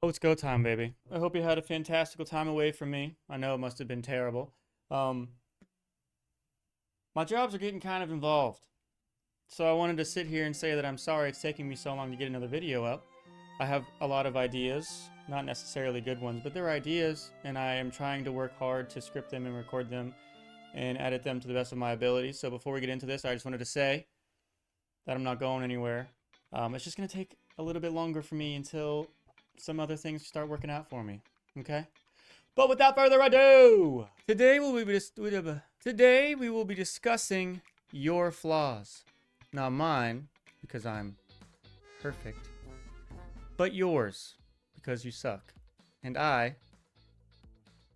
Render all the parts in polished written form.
Oh, it's go time, baby. I hope you had a fantastical time away from me. I know it must have been terrible. Um, my jobs are getting kind of involved. So I wanted to sit here and say that I'm sorry it's taking me so long to get another video up. I have a lot of ideas, not necessarily good ones, but they're ideas, and I am trying to work hard to script them and record them and edit them to the best of my ability. So before we get into this, I just wanted to say that I'm not going anywhere. It's just going to take a little bit longer for me until some other things start working out for me. Okay? But without further ado, today we will be discussing your flaws. Not mine, because I'm perfect, but yours, because you suck. And I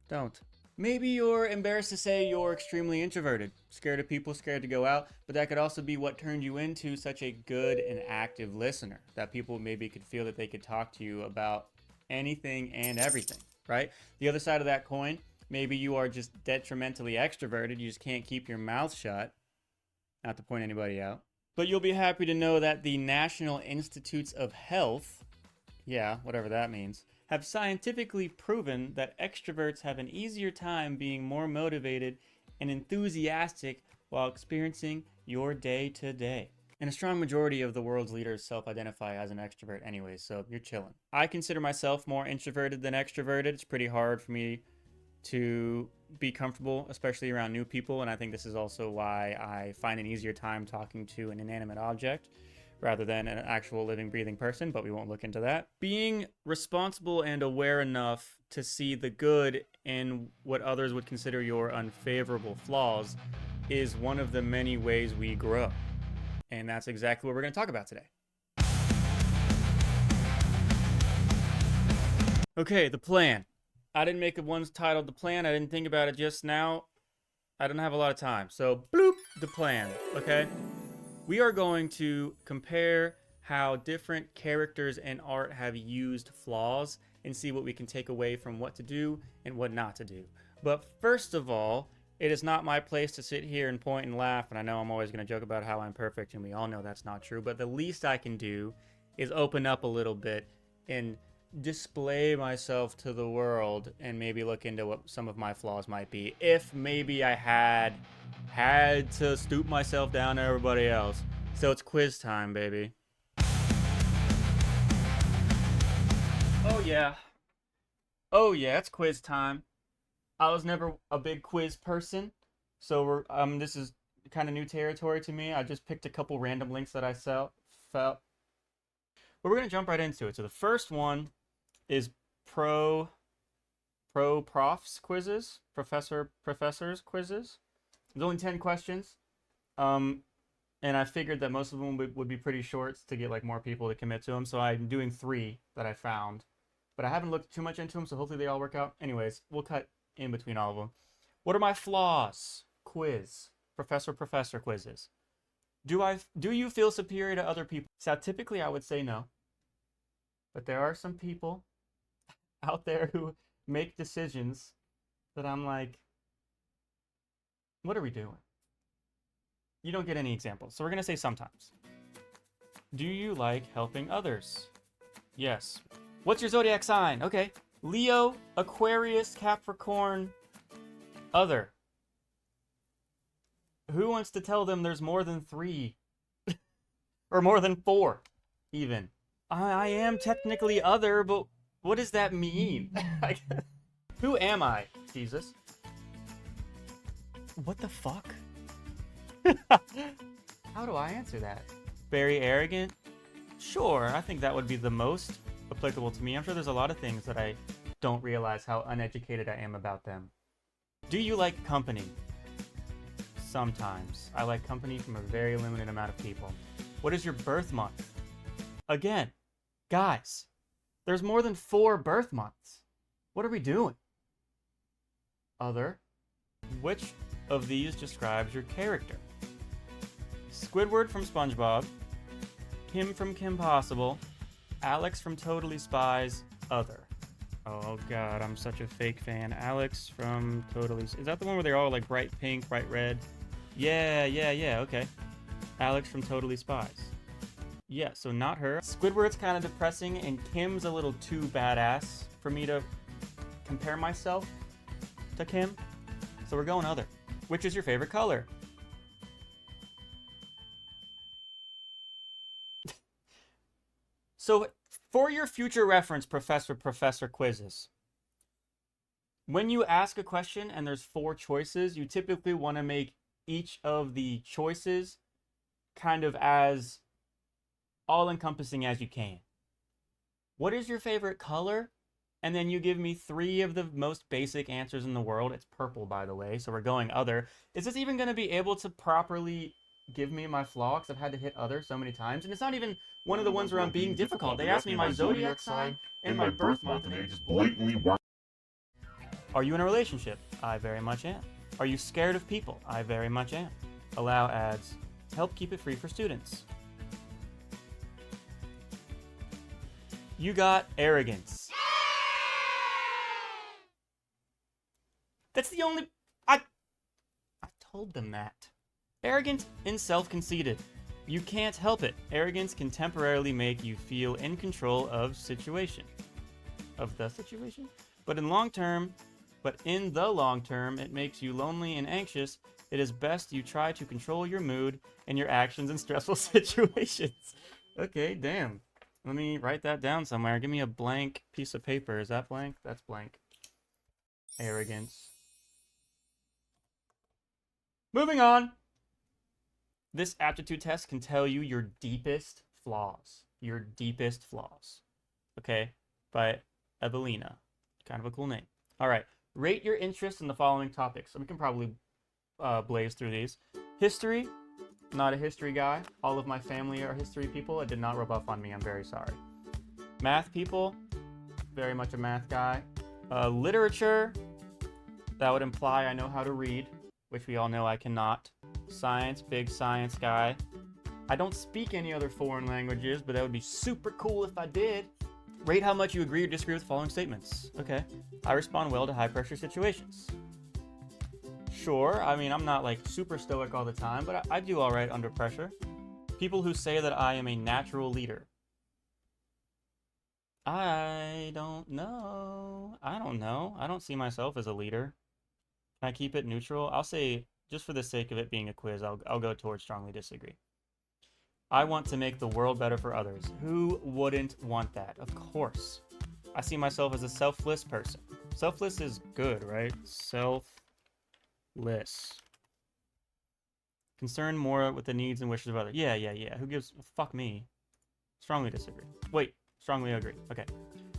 don't. Maybe you're embarrassed to say you're extremely introverted, scared of people, scared to go out, but that could also be what turned you into such a good and active listener, that people maybe could feel that they could talk to you about anything and everything, right? The other side of that coin, maybe you are just detrimentally extroverted, you just can't keep your mouth shut, not to point anybody out. But you'll be happy to know that the National Institutes of Health, yeah, whatever that means, have scientifically proven that extroverts have an easier time being more motivated and enthusiastic while experiencing your day to day. And a strong majority of the world's leaders self-identify as an extrovert anyway, so you're chilling. I consider myself more introverted than extroverted. It's pretty hard for me to be comfortable, especially around new people, and I think this is also why I find an easier time talking to an inanimate object rather than an actual living, breathing person, but we won't look into that. Being responsible and aware enough to see the good in what others would consider your unfavorable flaws is one of the many ways we grow. And that's exactly what we're going to talk about today. Okay, the plan. I didn't make one titled The Plan. I didn't think about it just now. I don't have a lot of time. So, bloop, the plan, okay? We are going to compare how different characters and art have used flaws and see what we can take away from what to do and what not to do. But first of all, it is not my place to sit here and point and laugh, and I know I'm always going to joke about how I'm perfect, and we all know that's not true, but the least I can do is open up a little bit and display myself to the world and maybe look into what some of my flaws might be, if maybe I had to stoop myself down to everybody else. So it's quiz time, baby. Oh yeah. Oh yeah, it's quiz time. I was never a big quiz person, so this is kind of new territory to me. I just picked a couple random links that I felt. But we're gonna jump right into it. So the first one is profs quizzes, professors quizzes. There's only 10 questions. And I figured that most of them would be pretty short to get like more people to commit to them. So I'm doing 3 that I found, but I haven't looked too much into them. So hopefully they all work out. Anyways, we'll cut in between all of them. What are my flaws? Quiz. Professor quizzes. Do you feel superior to other people? So typically I would say no, but there are some people out there who make decisions that I'm like, what are we doing? You don't get any examples, so we're gonna say sometimes. Do you like helping others? Yes. What's your zodiac sign? Okay. Leo, Aquarius, Capricorn, other. Who wants to tell them there's more than 3? Or more than 4, even. I am technically other, but what does that mean? Who am I, Jesus? What the fuck? How do I answer that? Very arrogant? Sure, I think that would be the most applicable to me. I'm sure there's a lot of things that I don't realize how uneducated I am about them. Do you like company? Sometimes. I like company from a very limited amount of people. What is your birth month? Again, guys, there's more than 4 birth months. What are we doing? Other. Which of these describes your character? Squidward from SpongeBob, Kim from Kim Possible, Alex from Totally Spies, other. Oh god, I'm such a fake fan. Alex from Totally... Is that the one where they're all like bright pink, bright red? Yeah, okay. Alex from Totally Spies. Yeah, so not her. Squidward's kind of depressing, and Kim's a little too badass for me to compare myself to Kim. So we're going other. Which is your favorite color? So for your future reference, Professor quizzes, when you ask a question and there's 4 choices, you typically want to make each of the choices kind of as all-encompassing as you can. What is your favorite color? And then you give me 3 of the most basic answers in the world. It's purple, by the way, so we're going other. Is this even going to be able to properly give me my flaw? Because I've had to hit other so many times. And it's not even one of the ones where I'm being difficult. They asked me my zodiac sign and my birth month, and they just blatantly... Are you in a relationship? I very much am. Are you scared of people? I very much am. Allow ads. Help keep it free for students. You got arrogance. That's the only... I told them that. Arrogant and self-conceited. You can't help it. Arrogance can temporarily make you feel in control of situation. Of the situation? But in the long term, it makes you lonely and anxious. It is best you try to control your mood and your actions in stressful situations. Okay, damn. Let me write that down somewhere. Give me a blank piece of paper. Is that blank? That's blank. Arrogance. Moving on. This aptitude test can tell you your deepest flaws. Your deepest flaws. Okay? By Evelina. Kind of a cool name. All right. Rate your interest in the following topics. So we can probably blaze through these. History. Not a history guy. All of my family are history people. It did not rub off on me. I'm very sorry. Math people. Very much a math guy. Literature. That would imply I know how to read, which we all know I cannot. Science. Big science guy. I don't speak any other foreign languages, but that would be super cool if I did. Rate how much you agree or disagree with the following statements. Okay. I respond well to high-pressure situations. Sure, I mean, I'm not like super stoic all the time, but I do all right under pressure. People who say that I am a natural leader. I don't know. I don't see myself as a leader. Can I keep it neutral? I'll say, just for the sake of it being a quiz, I'll go towards strongly disagree. I want to make the world better for others. Who wouldn't want that? Of course. I see myself as a selfless person. Selfless is good, right? Selfless. Concerned more with the needs and wishes of others. Yeah. Who gives... Fuck me. Strongly disagree. Wait. Strongly agree. Okay.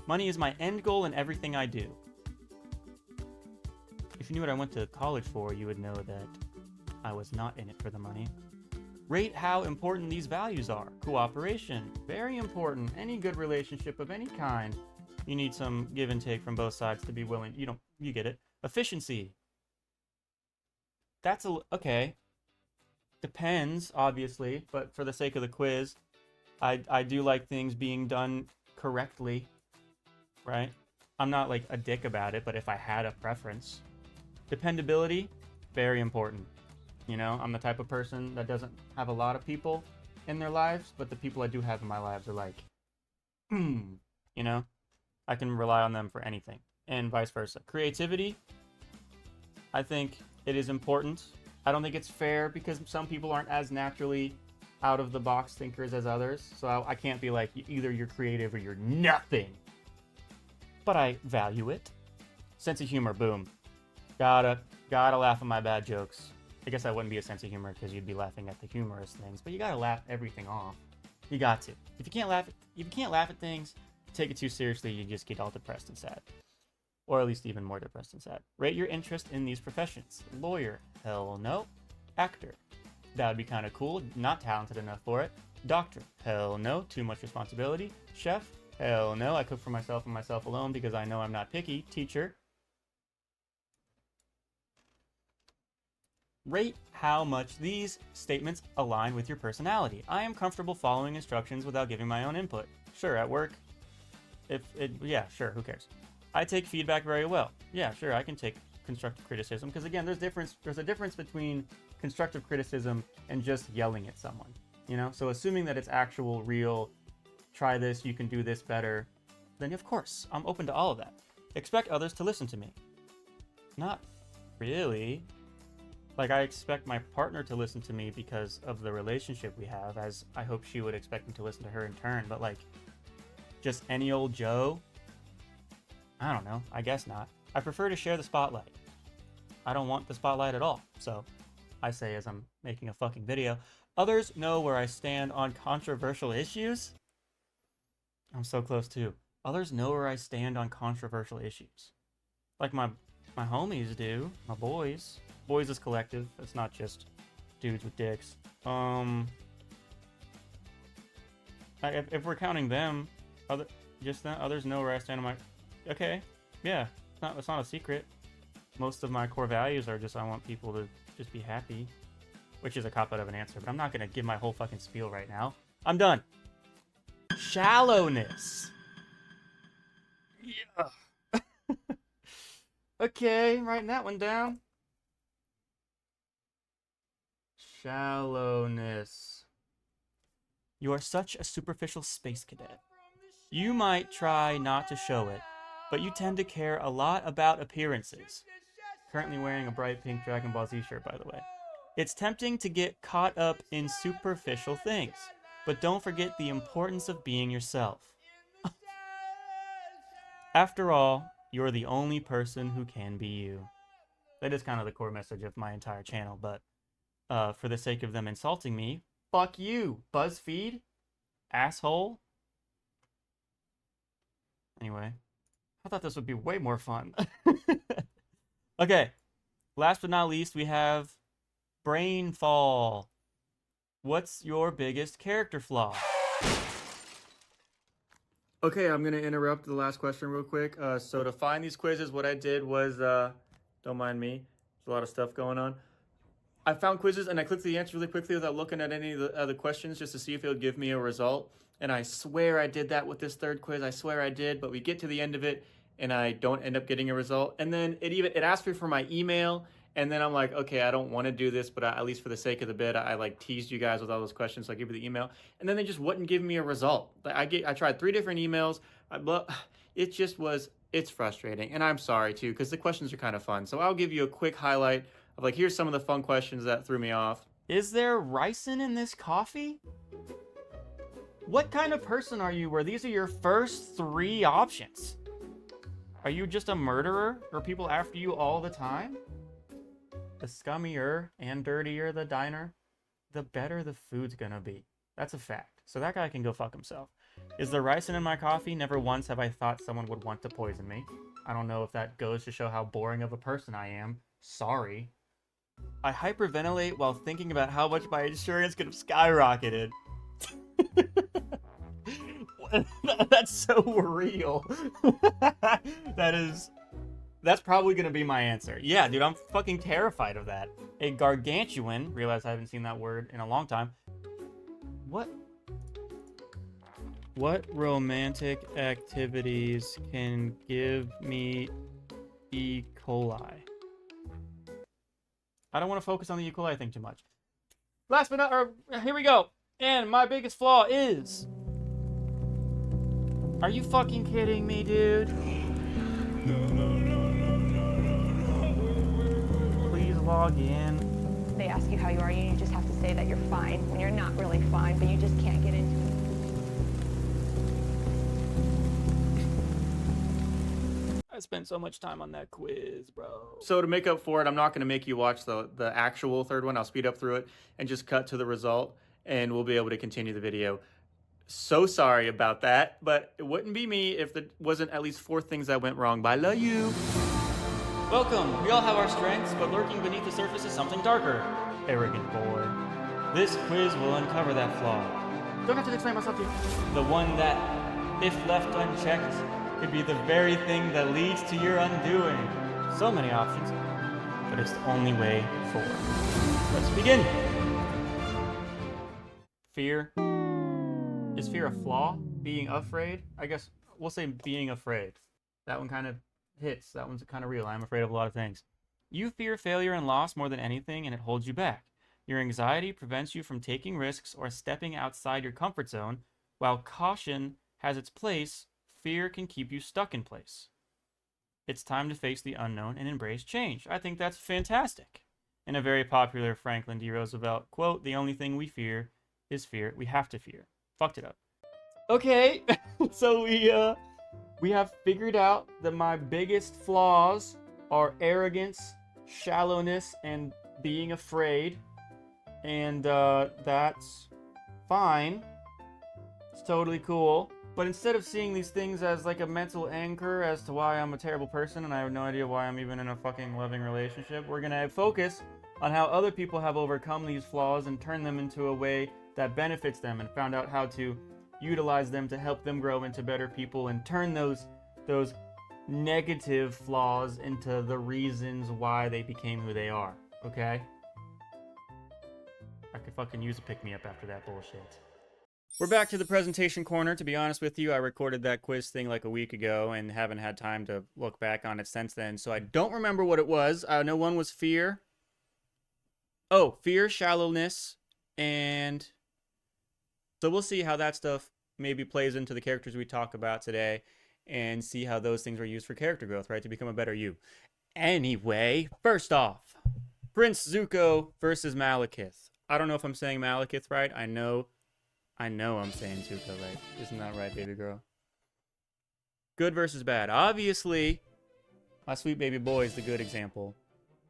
Money is my end goal in everything I do. If you knew what I went to college for, you would know that I was not in it for the money. Rate how important these values are. Cooperation. Very important. Any good relationship of any kind. You need some give and take from both sides to be willing. You get it. Efficiency. That's okay. Depends, obviously, but for the sake of the quiz, I do like things being done correctly, right? I'm not like a dick about it, but if I had a preference. Dependability, very important. You know, I'm the type of person that doesn't have a lot of people in their lives, but the people I do have in my lives are like, you know, I can rely on them for anything, and vice versa. Creativity, I think it is important. I don't think it's fair because some people aren't as naturally out-of-the-box thinkers as others, so I can't be like, either you're creative or you're nothing. But I value it. Sense of humor, boom. Gotta laugh at my bad jokes. I guess that wouldn't be a sense of humor because you'd be laughing at the humorous things, but you gotta laugh everything off. You got to. If you can't laugh at things, take it too seriously, you just get all depressed and sad. Or at least even more depressed and sad. Rate your interest in these professions. Lawyer, hell no. Actor, that would be kind of cool, not talented enough for it. Doctor, hell no, too much responsibility. Chef, hell no, I cook for myself and myself alone because I know I'm not picky. Teacher, rate how much these statements align with your personality. I am comfortable following instructions without giving my own input. Sure, at work, yeah, sure, who cares? I take feedback very well. Yeah, sure, I can take constructive criticism, because again, there's a difference between constructive criticism and just yelling at someone. You know, so assuming that it's actual, real, try this, you can do this better, then of course, I'm open to all of that. Expect others to listen to me. Not really. Like, I expect my partner to listen to me because of the relationship we have, as I hope she would expect me to listen to her in turn, but like, just any old Joe? I don't know, I guess not. I prefer to share the spotlight. I don't want the spotlight at all, so I say as I'm making a fucking video. Others know where I stand on controversial issues. I'm so close too. Others know where I stand on controversial issues. Like my homies do, my boys. Boys is collective. It's not just dudes with dicks. If we're counting them, others know where I stand on my. Okay, yeah, it's not a secret. Most of my core values are just I want people to just be happy, which is a cop-out of an answer, but I'm not gonna give my whole fucking spiel right now. I'm done. Shallowness. Yeah. Okay, writing that one down. Shallowness. You are such a superficial space cadet. You might try not to show it, but you tend to care a lot about appearances. Currently wearing a bright pink Dragon Ball Z shirt, by the way. It's tempting to get caught up in superficial things, but don't forget the importance of being yourself. After all, you're the only person who can be you. That is kind of the core message of my entire channel, but for the sake of them insulting me, fuck you, BuzzFeed, asshole. Anyway, I thought this would be way more fun. Okay, last but not least, we have Brainfall. What's your biggest character flaw? Okay, I'm going to interrupt the last question real quick. So to find these quizzes, what I did was, don't mind me, there's a lot of stuff going on. I found quizzes and I clicked the answer really quickly without looking at any of the other questions just to see if it would give me a result. And I swear I did that with this third quiz. I swear I did, but we get to the end of it and I don't end up getting a result. And then it asked me for my email. And then I'm like, okay, I don't want to do this, but at least for the sake of the bit, I like teased you guys with all those questions. So I give you the email. And then they just wouldn't give me a result. I tried 3 different emails. It's frustrating. And I'm sorry too, because the questions are kind of fun. So I'll give you a quick highlight of like, here's some of the fun questions that threw me off. Is there ricin in this coffee? What kind of person are you where these are your first 3 options? Are you just a murderer? Are people after you all the time? The scummier and dirtier the diner, the better the food's gonna be. That's a fact. So that guy can go fuck himself. Is there ricin in my coffee? Never once have I thought someone would want to poison me. I don't know if that goes to show how boring of a person I am. Sorry. I hyperventilate while thinking about how much my insurance could have skyrocketed. That's so real. That's probably gonna be my answer. Yeah, dude, I'm fucking terrified of that. A gargantuan, realize I haven't seen that word in a long time. What romantic activities can give me E. coli? I don't want to focus on the E. coli thing too much. Last but not, here we go. And my biggest flaw is... Are you fucking kidding me, dude? Please log in. They ask you how you are, and you just have to say that you're fine when you're not really fine, but you just can't get into it. I spent so much time on that quiz, bro. So to make up for it, I'm not going to make you watch the actual third one. I'll speed up through it and just cut to the result, and we'll be able to continue the video. So sorry about that, but it wouldn't be me if there wasn't at least 4 things that went wrong. Bye, love you. Welcome. We all have our strengths, but lurking beneath the surface is something darker. Arrogant boy. This quiz will uncover that flaw. Don't have to explain myself to you. The one that, if left unchecked, could be the very thing that leads to your undoing. So many options, but it's the only way forward. Let's begin. Fear. Is fear a flaw? Being afraid? I guess we'll say being afraid. That one kind of hits. That one's kind of real. I'm afraid of a lot of things. You fear failure and loss more than anything, and it holds you back. Your anxiety prevents you from taking risks or stepping outside your comfort zone, while caution has its place. Fear can keep you stuck in place. It's time to face the unknown and embrace change. I think that's fantastic. In a very popular Franklin D. Roosevelt quote, the only thing we fear is fear we have to fear. Fucked it up. Okay, so we have figured out that my biggest flaws are arrogance, shallowness, and being afraid. And that's fine. It's totally cool. But instead of seeing these things as like a mental anchor as to why I'm a terrible person and I have no idea why I'm even in a fucking loving relationship, we're gonna focus on how other people have overcome these flaws and turned them into a way that benefits them, and found out how to utilize them to help them grow into better people and turn those negative flaws into the reasons why they became who they are. Okay? I could fucking use a pick-me-up after that bullshit. We're back to the presentation corner. To be honest with you, I recorded that quiz thing like a week ago and haven't had time to look back on it since then, so I don't remember what it was. I know one was fear. Oh, fear, shallowness, and so we'll see how that stuff maybe plays into the characters we talk about today and see how those things are used for character growth, right? To become a better you. Anyway, first off, Prince Zuko versus Malakth. I don't know if I'm saying Malakth right. I know I'm saying Zuko right. Isn't that right, baby girl? Good versus bad. Obviously, my sweet baby boy is the good example,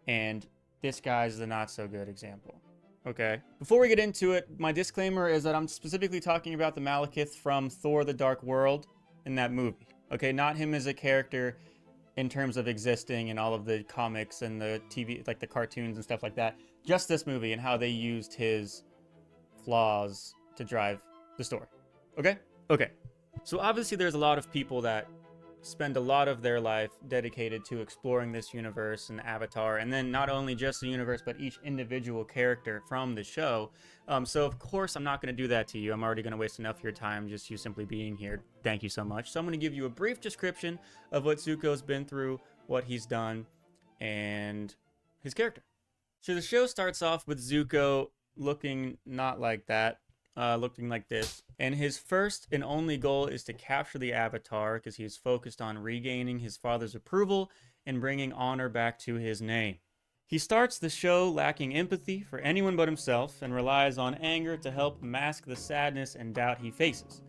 and this guy's the not so good example. Okay. Before we get into it, my disclaimer is that I'm specifically talking about the Malakth from Thor: The Dark World in that movie. Okay, not him as a character in terms of existing in all of the comics and the TV, like the cartoons and stuff like that. Just this movie and how they used his flaws to drive the story. Okay? Okay. So obviously there's a lot of people that spend a lot of their life dedicated to exploring this universe and Avatar, and then not only just the universe, but each individual character from the show. So of course I'm not going to do that to you. I'm already going to waste enough of your time just you simply being here. Thank you so much. So I'm going to give you a brief description of what Zuko's been through, what he's done, and his character. So the show starts off with Zuko looking not like that. Looking like this. And his first and only goal is to capture the Avatar because he is focused on regaining his father's approval and bringing honor back to his name. He starts the show lacking empathy for anyone but himself and relies on anger to help mask the sadness and doubt he faces.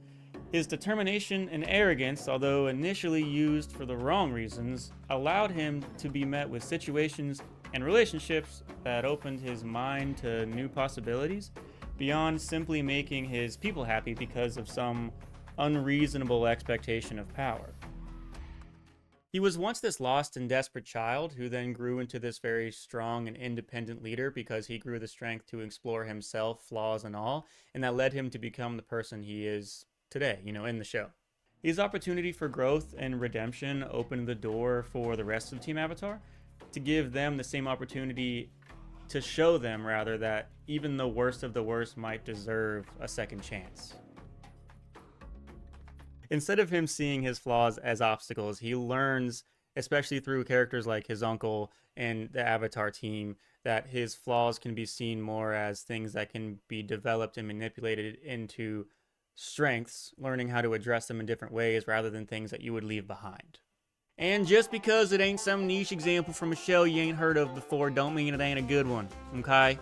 His determination and arrogance, although initially used for the wrong reasons, allowed him to be met with situations and relationships that opened his mind to new possibilities, beyond simply making his people happy because of some unreasonable expectation of power. He was once this lost and desperate child who then grew into this very strong and independent leader because he grew the strength to explore himself, flaws and all, and that led him to become the person he is today, in the show. His opportunity for growth and redemption opened the door for the rest of Team Avatar to give them the same opportunity, to show them rather, that even the worst of the worst might deserve a second chance. Instead of him seeing his flaws as obstacles, he learns, especially through characters like his uncle and the Avatar team, that his flaws can be seen more as things that can be developed and manipulated into strengths, learning how to address them in different ways rather than things that you would leave behind. And just because it ain't some niche example from a show you ain't heard of before don't mean it ain't a good one, okay?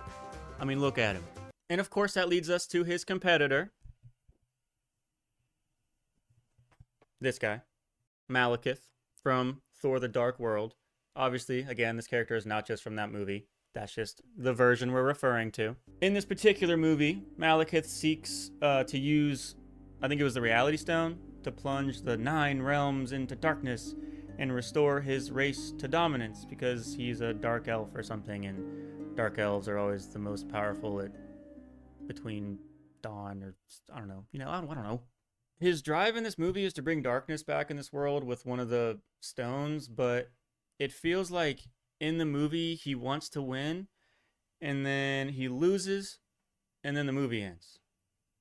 I mean, look at him. And of course that leads us to his competitor. This guy, Malakth from Thor: The Dark World. Obviously, again, this character is not just from that movie. That's just the version we're referring to. In this particular movie, Malakth seeks to use, I think it was the Reality Stone, to plunge the 9 realms into darkness and restore his race to dominance because he's a dark elf or something, and dark elves are always the most powerful at between dawn or I don't know. I don't know. His drive in this movie is to bring darkness back in this world with one of the stones, but it feels like in the movie he wants to win and then he loses and then the movie ends.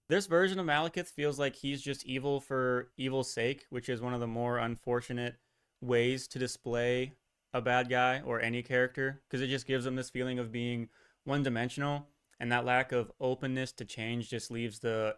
This version of Malakth feels like he's just evil for evil's sake, which is one of the more unfortunate ways to display a bad guy or any character, because it just gives them this feeling of being one-dimensional And that lack of openness to change just leaves the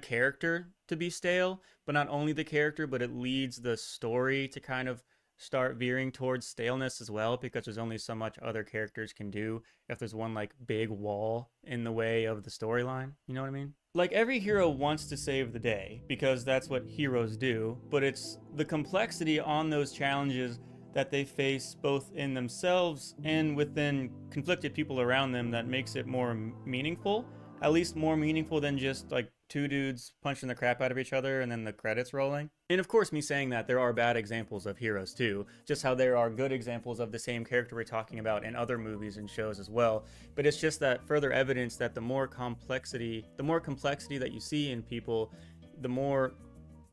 character to be stale, but not only the character, but it leads the story to kind of start veering towards staleness as well, because there's only so much other characters can do if there's one like big wall in the way of the storyline. You know what I mean? Like, every hero wants to save the day because that's what heroes do, but it's the complexity on those challenges that they face both in themselves and within conflicted people around them that makes it more meaningful. At least more meaningful than just like two dudes punching the crap out of each other and then the credits rolling. And of course, me saying that, there are bad examples of heroes too, just how there are good examples of the same character we're talking about in other movies and shows as well. But it's just that further evidence that the more complexity that you see in people, the more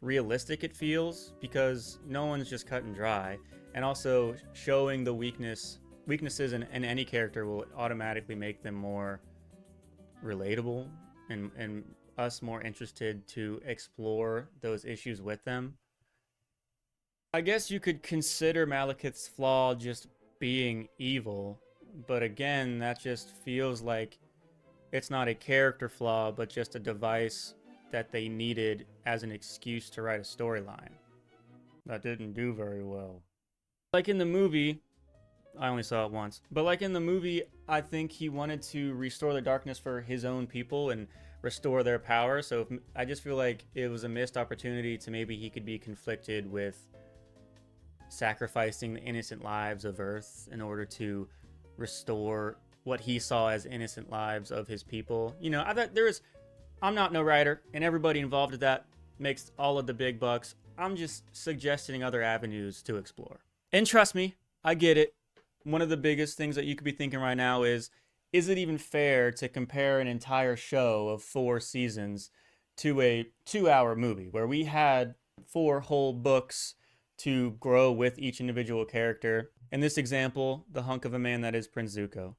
realistic it feels, because no one's just cut and dry. And also showing the weaknesses in any character will automatically make them more relatable and us more interested to explore those issues with them. I guess you could consider Malakith's flaw just being evil, but again, that just feels like it's not a character flaw, but just a device that they needed as an excuse to write a storyline. That didn't do very well. Like in the movie, I only saw it once, but like in the movie, I think he wanted to restore the darkness for his own people and restore their power. So I just feel like it was a missed opportunity to maybe he could be conflicted with sacrificing the innocent lives of Earth in order to restore what he saw as innocent lives of his people. You know, I'm not no writer, and everybody involved with that makes all of the big bucks. I'm just suggesting other avenues to explore. And trust me, I get it. One of the biggest things that you could be thinking right now is it even fair to compare an entire show of 4 seasons to a 2-hour movie where we had 4 whole books to grow with each individual character? In this example, the hunk of a man that is Prince Zuko.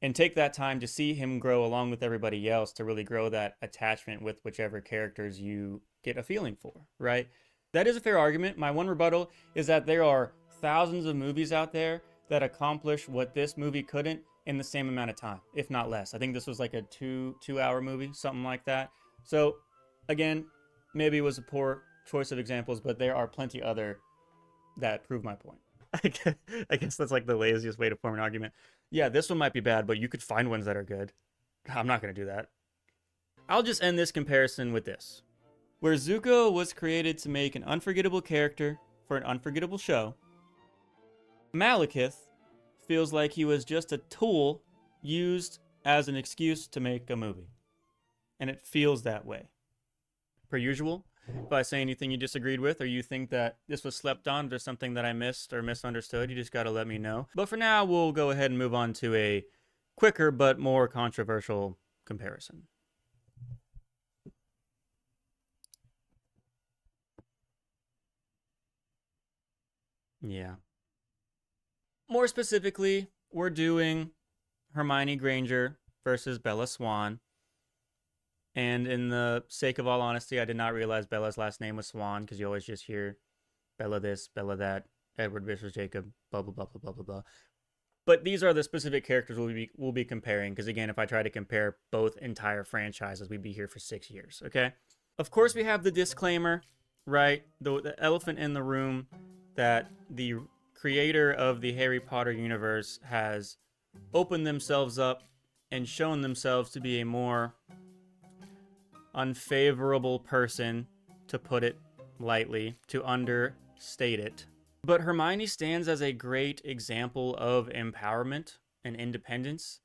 And take that time to see him grow along with everybody else to really grow that attachment with whichever characters you get a feeling for, right? That is a fair argument. My one rebuttal is that there are thousands of movies out there that accomplish what this movie couldn't in the same amount of time, if not less. I think this was like a two-hour movie, something like that. So again, maybe it was a poor choice of examples, but there are plenty other that prove my point. I guess that's like the laziest way to form an argument. Yeah, this one might be bad, but you could find ones that are good. I'm not going to do that. I'll just end this comparison with this. Where Zuko was created to make an unforgettable character for an unforgettable show, Malakith feels like he was just a tool used as an excuse to make a movie. And it feels that way. Per usual, if I say anything you disagreed with, or you think that this was slept on, or there's something that I missed or misunderstood, you just gotta let me know. But for now, we'll go ahead and move on to a quicker but more controversial comparison. Yeah. More specifically, we're doing Hermione Granger versus Bella Swan. And in the sake of all honesty, I did not realize Bella's last name was Swan, because you always just hear Bella this, Bella that, Edward versus Jacob, blah, blah, blah, blah, blah, blah, blah. But these are the specific characters we'll be comparing, because again, if I try to compare both entire franchises, we'd be here for 6 years, okay? Of course, we have the disclaimer, right? The elephant in the room that the creator of the Harry Potter universe has opened themselves up and shown themselves to be a more unfavorable person, to put it lightly, to understate it. But Hermione stands as a great example of empowerment and independence,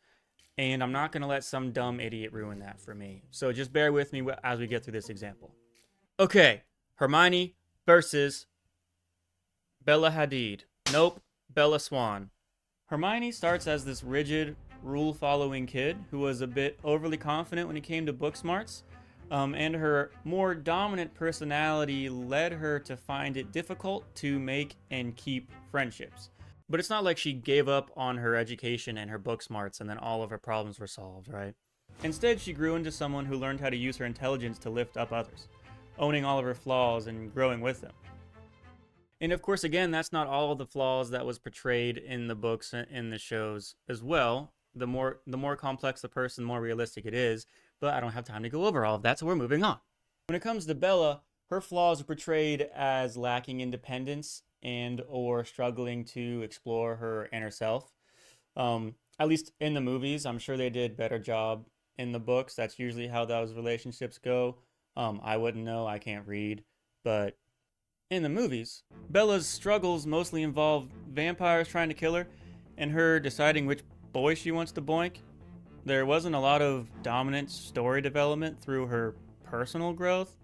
and I'm not going to let some dumb idiot ruin that for me. So just bear with me as we get through this example. Okay, Hermione versus Bella Hadid. Nope, Bella Swan. Hermione starts as this rigid, rule-following kid who was a bit overly confident when it came to book smarts, and her more dominant personality led her to find it difficult to make and keep friendships. But it's not like she gave up on her education and her book smarts and then all of her problems were solved, right? Instead, she grew into someone who learned how to use her intelligence to lift up others, owning all of her flaws and growing with them. And of course, again, that's not all of the flaws that was portrayed in the books and in the shows as well. the more complex the person, the more realistic it is. But I don't have time to go over all of that, so we're moving on. When it comes to Bella, her flaws are portrayed as lacking independence and or struggling to explore her inner self. At least in the movies, I'm sure they did better job in the books. That's usually how those relationships go. I wouldn't know, I can't read, but in the movies, Bella's struggles mostly involve vampires trying to kill her and her deciding which boy she wants to boink. There wasn't a lot of dominant story development through her personal growth.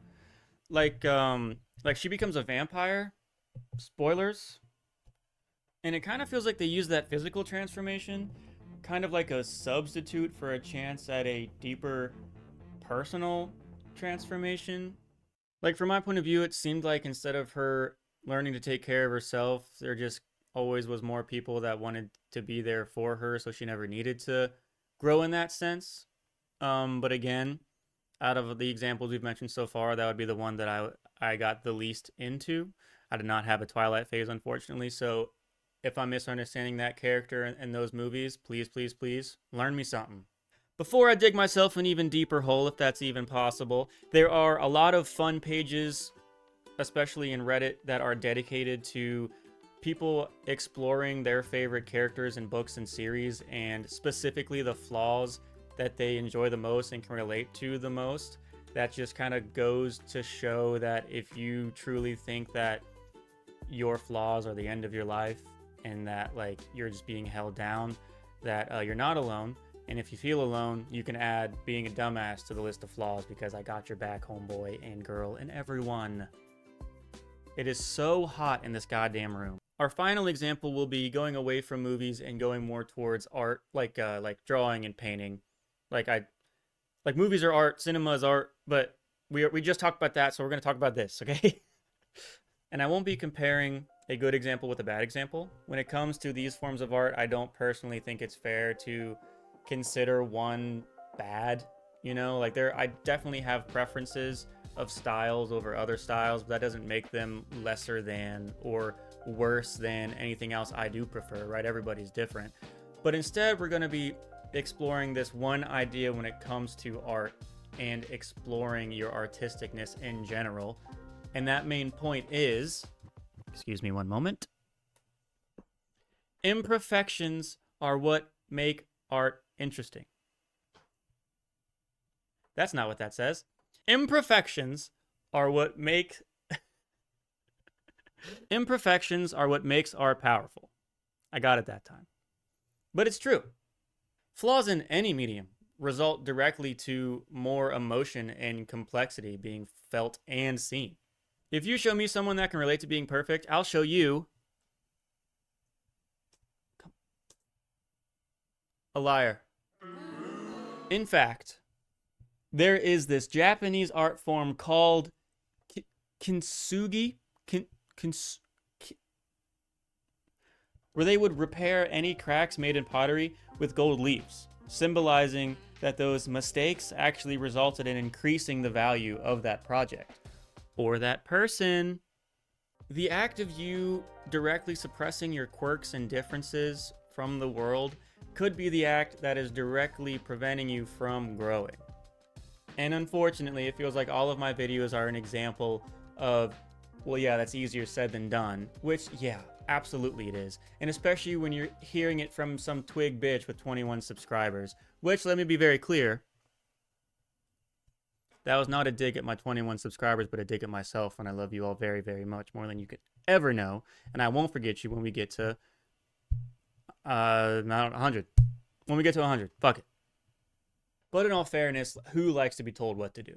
Like she becomes a vampire. Spoilers. And it kind of feels like they use that physical transformation kind of like a substitute for a chance at a deeper personal transformation. Like, from my point of view, it seemed like instead of her learning to take care of herself, there just always was more people that wanted to be there for her, so she never needed to grow in that sense. But again, out of the examples we've mentioned so far, that would be the one that I got the least into. I did not have a Twilight phase, unfortunately, so if I'm misunderstanding that character in those movies, please, please, please, learn me something. Before I dig myself an even deeper hole, if that's even possible, there are a lot of fun pages, especially in Reddit, that are dedicated to people exploring their favorite characters in books and series, and specifically the flaws that they enjoy the most and can relate to the most. That just kind of goes to show that if you truly think that your flaws are the end of your life and that like you're just being held down, that you're not alone. And if you feel alone, you can add being a dumbass to the list of flaws, because I got your back, homeboy and girl and everyone. It is so hot in this goddamn room. Our final example will be going away from movies and going more towards art, like drawing and painting. Like movies are art, cinema is art, but we just talked about that, so we're going to talk about this, okay? And I won't be comparing a good example with a bad example. When it comes to these forms of art, I don't personally think it's fair to consider one bad, you know? Like I definitely have preferences of styles over other styles, but that doesn't make them lesser than or worse than anything else I do prefer, right? Everybody's different. But instead, we're going to be exploring this one idea when it comes to art and exploring your artisticness in general. And that main point is, excuse me one moment, imperfections are what make art interesting. That's not what that says. Imperfections are what make imperfections are what makes art powerful. I got it that time. But it's true. Flaws in any medium result directly to more emotion and complexity being felt and seen. If you show me someone that can relate to being perfect, I'll show you a liar. In fact, there is this Japanese art form called kintsugi, where they would repair any cracks made in pottery with gold leaves, symbolizing that those mistakes actually resulted in increasing the value of that project or that person. The act of you directly suppressing your quirks and differences from the world could be the act that is directly preventing you from growing. And unfortunately, it feels like all of my videos are an example of, well, yeah, that's easier said than done, which, yeah, absolutely it is. And especially when you're hearing it from some twig bitch with 21 subscribers, which, let me be very clear, that was not a dig at my 21 subscribers, but a dig at myself, and I love you all very, very much, more than you could ever know. And I won't forget you when we get to, not 100. When we get to 100, fuck it. But in all fairness, who likes to be told what to do?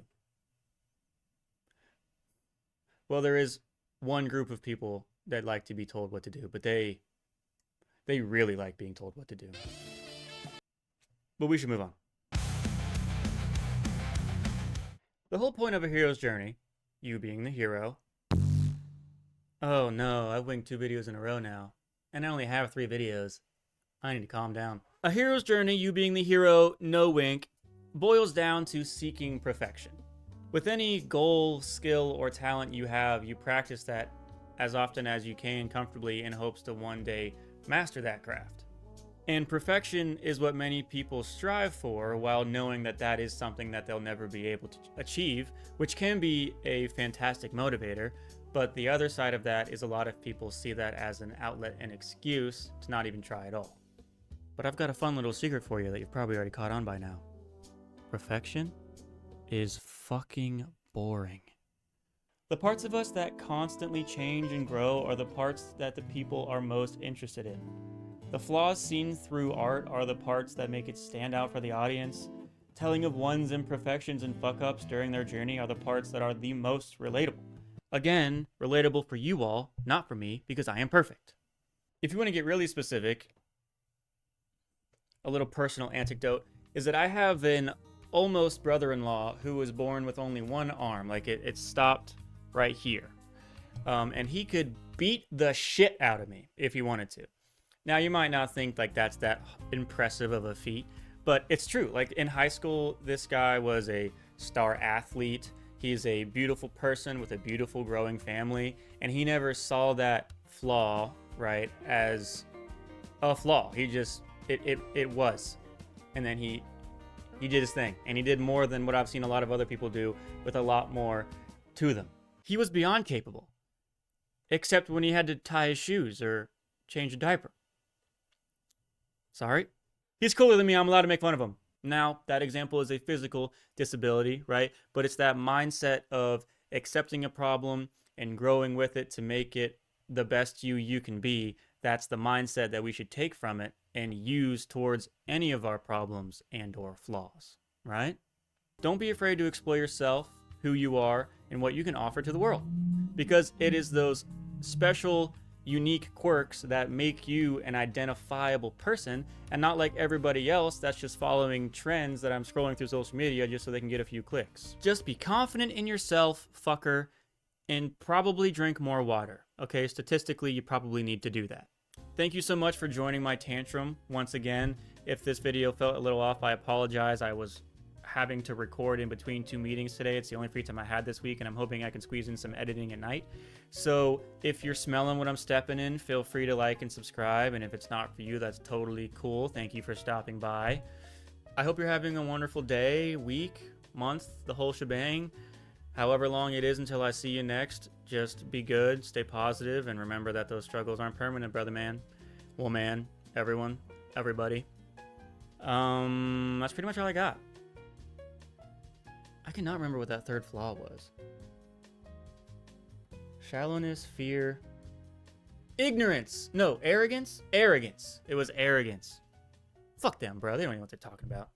Well, there is one group of people that like to be told what to do, but they really like being told what to do. But we should move on. The whole point of a hero's journey, you being the hero. Oh no, I've winked 2 videos in a row now, and I only have 3 videos. I need to calm down. A hero's journey, you being the hero, no wink, boils down to seeking perfection. With any goal, skill, or talent you have, you practice that as often as you can comfortably in hopes to one day master that craft. And perfection is what many people strive for, while knowing that that is something that they'll never be able to achieve, which can be a fantastic motivator. But the other side of that is a lot of people see that as an outlet and excuse to not even try at all. But I've got a fun little secret for you that you've probably already caught on by now. Perfection is fucking boring. The parts of us that constantly change and grow are the parts that the people are most interested in. The flaws seen through art are the parts that make it stand out for the audience. Telling of one's imperfections and fuck-ups during their journey are the parts that are the most relatable. Again, relatable for you all, not for me, because I am perfect. If you want to get really specific, a little personal anecdote is that I have an almost brother-in-law who was born with only one arm. Like it stopped right here. And he could beat the shit out of me if he wanted to. Now, you might not think like that's that impressive of a feat, but it's true. Like in high school, this guy was a star athlete. He's a beautiful person with a beautiful growing family, and he never saw that flaw, right, as a flaw. He just, it was. And then he did his thing, and he did more than what I've seen a lot of other people do with a lot more to them. He was beyond capable, except when he had to tie his shoes or change a diaper. Sorry. He's cooler than me. I'm allowed to make fun of him. Now, that example is a physical disability, right? But it's that mindset of accepting a problem and growing with it to make it the best you can be. That's the mindset that we should take from it and use towards any of our problems and or flaws, right? Don't be afraid to explore yourself, who you are, and what you can offer to the world. Because it is those special, unique quirks that make you an identifiable person, and not like everybody else that's just following trends that I'm scrolling through social media just so they can get a few clicks. Just be confident in yourself, fucker, and probably drink more water. Okay, statistically, you probably need to do that. Thank you so much for joining my tantrum once again. If this video felt a little off, I apologize. I was having to record in between two meetings today. It's the only free time I had this week, and I'm hoping I can squeeze in some editing at night. So if you're smelling what I'm stepping in, feel free to like and subscribe. And if it's not for you, that's totally cool. Thank you for stopping by. I hope you're having a wonderful day, week, month, the whole shebang. However long it is until I see you next, just be good, stay positive, and remember that those struggles aren't permanent, brother man, woman, everyone, everybody. That's pretty much all I got. I cannot remember what that third flaw was. Shallowness, fear, ignorance. No, arrogance? Arrogance. It was arrogance. Fuck them, bro. They don't even know what they're talking about.